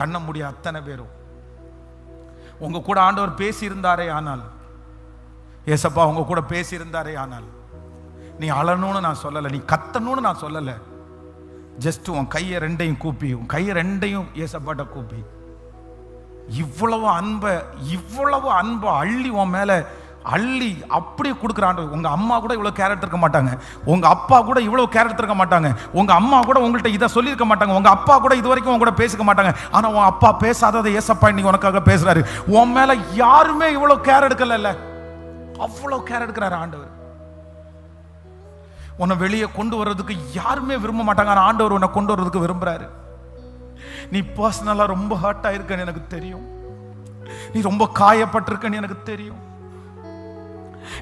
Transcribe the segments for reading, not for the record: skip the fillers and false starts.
கண்ண முடிய அத்தனை பேரும் உங்க கூட ஆண்டவர் பேசி இருந்தாரே ஆனால், ஏசப்பா உங்க கூட பேசி இருந்தாரே ஆனால், நீ அழணும்னு நான் சொல்லலை, நீ கத்தணும்னு நான் சொல்லலை. ஜஸ்ட் உன் கையை ரெண்டையும் கூப்பி, உன் கையை ரெண்டையும் ஏசப்பாட்ட கூப்பி, இவ்வளவு அன்பை அள்ளி உன் மேல அள்ளி அப்படியே கொடுக்குறான். உங்க அம்மா கூட இவ்வளவு கேரக்டர் இருக்க மாட்டாங்க, உங்க அப்பா கூட இவ்வளவு கேரக்டர் இருக்க மாட்டாங்க, உங்க அம்மா கூட உங்கள்கிட்ட இதை சொல்லியிருக்க மாட்டாங்க, உங்க அப்பா கூட இது வரைக்கும் உங்க கூட பேசிக்க மாட்டாங்க. ஆனா உன் அப்பா பேசாததை ஏசப்பா இன்னைக்கு உனக்காக பேசுறாரு. உன் மேல யாருமே இவ்வளவு கேர் எடுக்கல, அவ்வளவு கேர் எடுக்கிறாரு ஆண்டவர். உன்னை வெளியே கொண்டு வர்றதுக்கு யாருமே விரும்ப மாட்டாங்க, ஆனா ஆண்டவர் உன்னை கொண்டு வர்றதுக்கு விரும்புறாரு. நீ பர்சனலா ரொம்ப ஹர்ட் ஆயிருக்கன்னு எனக்கு தெரியும், நீ ரொம்ப காயப்பட்டிருக்கன்னு எனக்கு தெரியும்,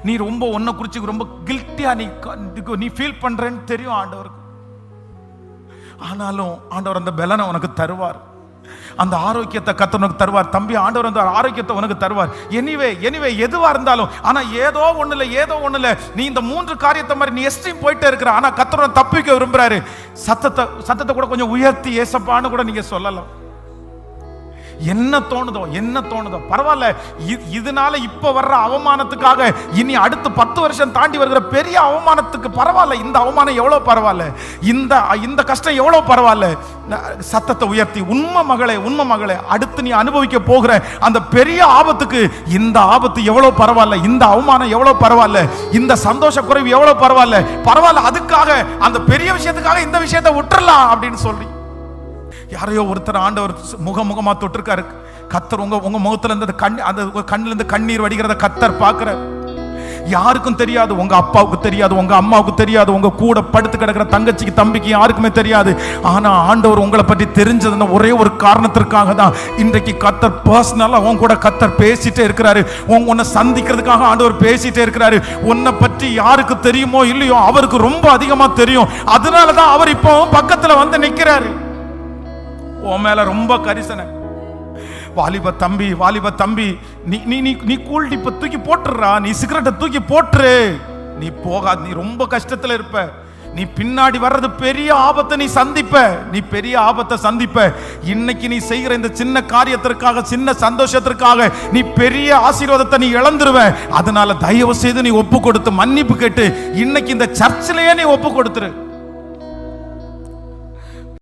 நீ ரொம்ப உன்னை குறிச்சு ரொம்ப கில்ட்டியா நீ ஃபீல் பண்றேன்னு தெரியும் ஆண்டவருக்கு. ஆனாலும் ஆண்டவர் அந்த பலனை உனக்கு தருவார், அந்த ஆரோக்கியத்தை கர்த்தர் உனக்கு தருவார். தம்பி, ஆண்டவர் அந்த ஆரோக்கியத்தை உனக்கு தருவார். எனிவே எதுவா இருந்தாலும், ஆனா ஏதோ ஒண்ணுல நீ இந்த 3 காரியத்தை மாதிரி நீ எஸ்ட்ரீம் போயிட்டே இருக்கிற. ஆனா கர்த்தர் தப்பிக்க விரும்புறாரு. சத்தத்தை கூட கொஞ்சம் உயர்த்தி ஏசப்பான்னு கூட நீங்க சொல்லலாம். என்ன தோணுதோ பரவாயில்ல. இதனால இப்ப வர்ற அவமானத்துக்காக இனி அடுத்து 10 வருஷம் தாண்டி வருகிற பெரிய அவமானத்துக்கு பரவாயில்ல. இந்த அவமானம் எவ்வளவு பரவாயில்ல, இந்த கஷ்டம் எவ்வளவு பரவாயில்ல. சத்தத்தை உயர்த்தி, உண்மை மகளே, அடுத்து நீ அனுபவிக்க போகிற அந்த பெரிய ஆபத்துக்கு இந்த ஆபத்து எவ்வளவு பரவாயில்ல, இந்த அவமானம் எவ்வளவு பரவாயில்ல, இந்த சந்தோஷ குறைவு எவ்வளவு பரவாயில்ல. அதுக்காக அந்த பெரிய விஷயத்துக்காக இந்த விஷயத்தை விட்டுறலாம் அப்படின்னு சொல்லி யாரையோ ஒருத்தர் ஆண்டவர் முகமா தொட்டிருக்காரு. கத்தர் உங்க முகத்துல இருந்து அந்த கண்ணுல இருந்து கண்ணீர் வடிகிறத கத்தர் பார்க்கிறார். யாருக்கும் தெரியாது, உங்க அப்பாவுக்கு தெரியாது, உங்க அம்மாவுக்கு தெரியாது, உங்க கூட படுத்து கிடக்கிற தங்கச்சிக்கு தம்பிக்கு யாருக்குமே தெரியாது. ஆனா ஆண்டவர் உங்களை பற்றி தெரிஞ்சதுன்னா ஒரே ஒரு காரணத்திற்காக தான் இன்றைக்கு கத்தர் பர்சனலா உங்க கூட கத்தர் பேசிட்டே இருக்கிறாரு. உன்னை சந்திக்கிறதுக்காக ஆண்டவர் பேசிட்டே இருக்கிறாரு. உன்னை பற்றி யாருக்கு தெரியுமோ இல்லையோ அவருக்கு ரொம்ப அதிகமா தெரியும். அதனாலதான் அவர் இப்போ பக்கத்துல வந்து நிக்கிறாரு. உன் மேல ரொம்ப கரிசனை. வாலிப தம்பி, நீ கூல் டிப்ப தூக்கி போட்டுறா, நீ சிகரெட்டை தூக்கி போட்டுரு, நீ போகாது, நீ ரொம்ப கஷ்டத்துல இருப்ப, நீ பின்னாடி வர்றது பெரிய ஆபத்தை நீ பெரிய ஆபத்தை சந்திப்ப. இன்னைக்கு நீ செய்கிற இந்த சின்ன காரியத்திற்காக, சின்ன சந்தோஷத்திற்காக நீ பெரிய ஆசீர்வாதத்தை நீ இழந்துருவ. அதனால தயவு செய்து நீ ஒப்பு கொடுத்து மன்னிப்பு கேட்டு இன்னைக்கு இந்த சர்ச்சிலேயே நீ ஒப்பு கொடுத்துரு.